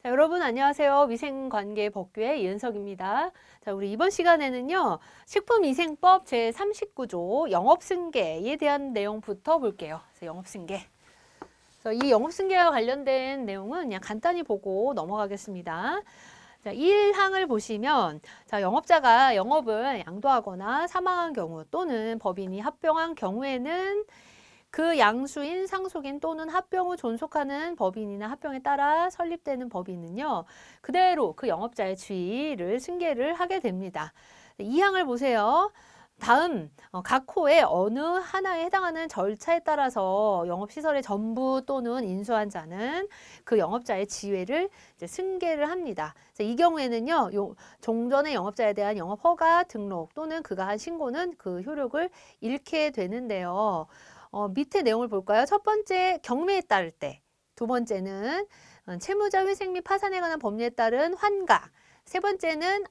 자, 여러분 안녕하세요. 위생관계법규의 이은석입니다. 자, 우리 이번 시간에는요. 식품위생법 제39조 영업승계에 대한 내용부터 볼게요. 그래서 영업승계. 그래서 이 영업승계와 관련된 내용은 그냥 간단히 보고 넘어가겠습니다. 자, 1항을 보시면 자, 영업자가 영업을 양도하거나 사망한 경우 또는 법인이 합병한 경우에는 그 양수인 상속인 또는 합병 후 존속하는 법인이나 합병에 따라 설립되는 법인은요. 그대로 그 영업자의 지위를 승계를 하게 됩니다. 이 항을 보세요. 다음 각 호의 어느 하나에 해당하는 절차에 따라서 영업시설의 전부 또는 인수한 자는 그 영업자의 지위를 이제 승계를 합니다. 이 경우에는요. 종전의 영업자에 대한 영업허가 등록 또는 그가 한 신고는 그 효력을 잃게 되는데요. 밑에 내용을 볼까요? 첫 번째, 경매에 따를 때. 두 번째는 채무자 회생 및 파산에 관한 법률에 따른 환가. 세 번째는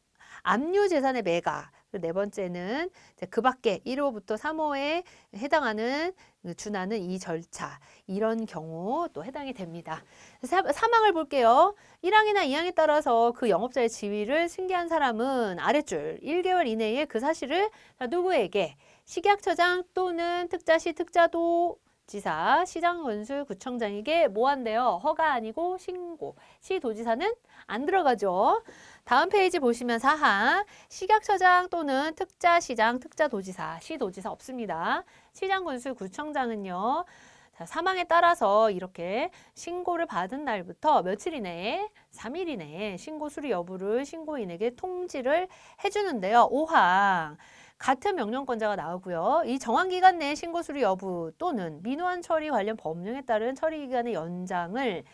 압류 재산의 매각. 네 번째는 그 밖에 1호부터 3호에 해당하는 준하는 이 절차. 이런 경우 또 해당이 됩니다. 사망을 볼게요. 1항이나 2항에 따라서 그 영업자의 지위를 승계한 사람은 아랫줄 1개월 이내에 그 사실을 누구에게? 식약처장 또는 특자시 특자도지사, 시장건설 구청장에게 뭐 한대요? 허가 아니고 신고. 시도지사는 안 들어가죠. 다음 페이지 보시면 4항 식약처장 또는 특자시장, 특자도지사, 시도지사 없습니다. 시장건설 구청장은요. 자, 사망에 따라서 이렇게 신고를 받은 날부터 며칠 이내에 3일 이내에 신고 수리 여부를 신고인에게 통지를 해주는데요. 5항 같은 명령권자가 나오고요. 이 정한기간 내에 신고 수리 여부 또는 민호한 처리 관련 법령에 따른 처리기간의 연장을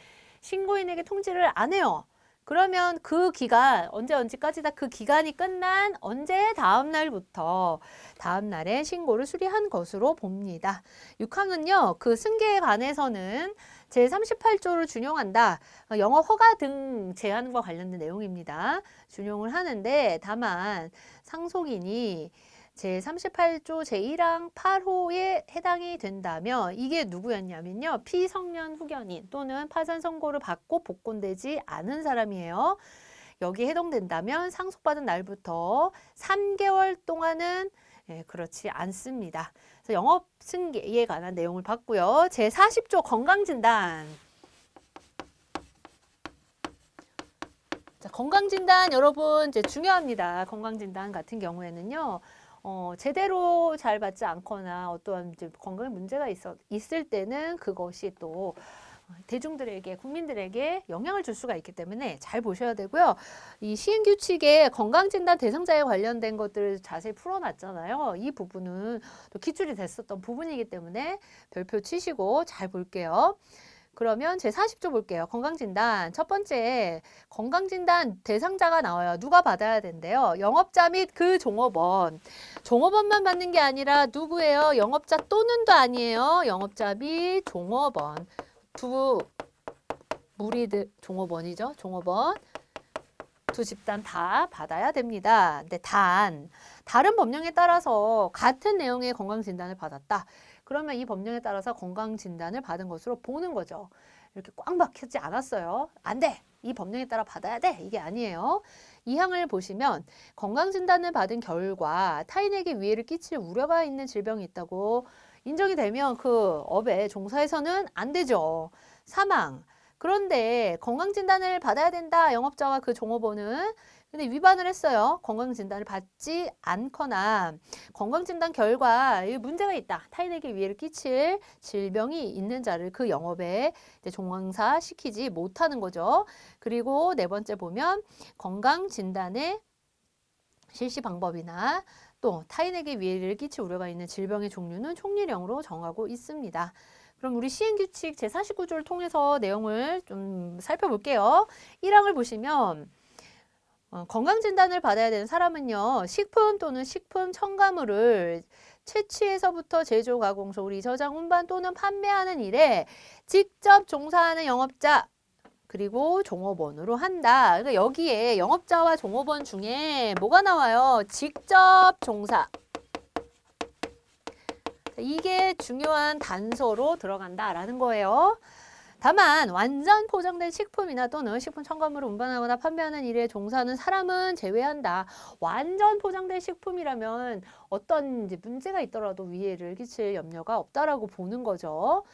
신고인에게 통지를 안 해요. 그러면 그 기간 언제까지다 그 기간이 끝난 언제 다음 날부터 다음 날에 신고를 수리한 것으로 봅니다. 6항은요. 그 승계에 관해서는 제38조를 준용한다. 영업 허가 등 제한과 관련된 내용입니다. 준용을 하는데 다만 상속인이 제38조 제1항 8호에 해당이 된다면 이게 누구였냐면요. 피성년 후견인 또는 파산 선고를 받고 복권되지 않은 사람이에요. 여기에 해당된다면 상속받은 날부터 3개월 동안은 그렇지 않습니다. 그래서 영업 승계에 관한 내용을 봤고요. 제40조 건강진단. 자, 건강진단 여러분 이제 중요합니다. 건강진단 같은 경우에는요. 제대로 잘 받지 않거나 어떠한 이제 건강에 문제가 있을 때는 그것이 또 대중들에게, 국민들에게 영향을 줄 수가 있기 때문에 잘 보셔야 되고요. 이 시행규칙에 건강진단 대상자에 관련된 것들을 자세히 풀어놨잖아요. 이 부분은 또 기출이 됐었던 부분이기 때문에 별표 치시고 잘 볼게요. 그러면 제40조 볼게요. 건강진단. 첫 번째, 건강진단 대상자가 나와요. 누가 받아야 된대요? 영업자 및 그 종업원. 종업원만 받는 게 아니라 누구예요? 영업자 또는도 아니에요. 영업자 및 종업원. 두 무리들, 종업원이죠. 종업원. 두 집단 다 받아야 됩니다. 근데 다른 법령에 따라서 같은 내용의 건강진단을 받았다. 그러면 이 법령에 따라서 건강진단을 받은 것으로 보는 거죠. 이렇게 꽉 막히지 않았어요. 안 돼! 이 법령에 따라 받아야 돼! 이게 아니에요. 이 항을 보시면 건강진단을 받은 결과 타인에게 위해를 끼칠 우려가 있는 질병이 있다고 인정이 되면 그 업에 종사해서는 안 되죠. 사망. 그런데 건강진단을 받아야 된다. 영업자와 그 종업원은. 근데 위반을 했어요. 건강진단을 받지 않거나 건강진단 결과에 문제가 있다. 타인에게 위해를 끼칠 질병이 있는 자를 그 영업에 종사시키지 못하는 거죠. 그리고 네 번째 보면 건강진단의 실시 방법이나 또 타인에게 위해를 끼칠 우려가 있는 질병의 종류는 총리령으로 정하고 있습니다. 그럼 우리 시행규칙 제49조를 통해서 내용을 좀 살펴볼게요. 1항을 보시면 건강진단을 받아야 되는 사람은요. 식품 또는 식품 첨가물을 채취에서부터 제조, 가공, 조리, 저장, 운반 또는 판매하는 일에 직접 종사하는 영업자 그리고 종업원으로 한다. 그러니까 여기에 영업자와 종업원 중에 뭐가 나와요? 직접 종사. 이게 중요한 단서로 들어간다라는 거예요. 다만 완전 포장된 식품이나 또는 식품 첨가물을 운반하거나 판매하는 일에 종사하는 사람은 제외한다. 완전 포장된 식품이라면 어떤 이제 문제가 있더라도 위해를 끼칠 염려가 없다라고 보는 거죠.